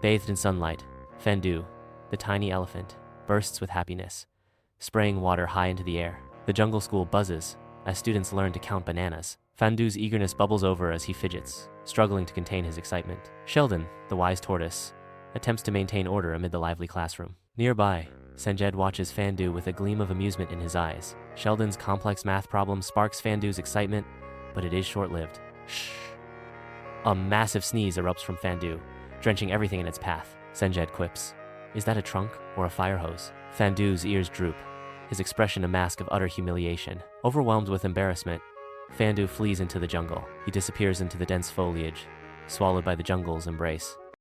Bathed in sunlight, Fandoogh, the tiny elephant, bursts with happiness, spraying water high into the air. The jungle school buzzes as students learn to count bananas. Fandoogh's eagerness bubbles over as he fidgets, struggling to contain his excitement. Sheldon, the wise tortoise, attempts to maintain order amid the lively classroom. Nearby, Sanjed watches Fandoogh with a gleam of amusement in his eyes. Sheldon's complex math problem sparks Fandoogh's excitement, but it is short-lived. Shh. A massive sneeze erupts from Fandoogh, drenching everything in its path. Sanjed quips, "Is that a trunk or a fire hose?" Fandoogh's ears droop, his expression a mask of utter humiliation. Overwhelmed with embarrassment, Fandoogh flees into the jungle. He disappears into the dense foliage, swallowed by the jungle's embrace.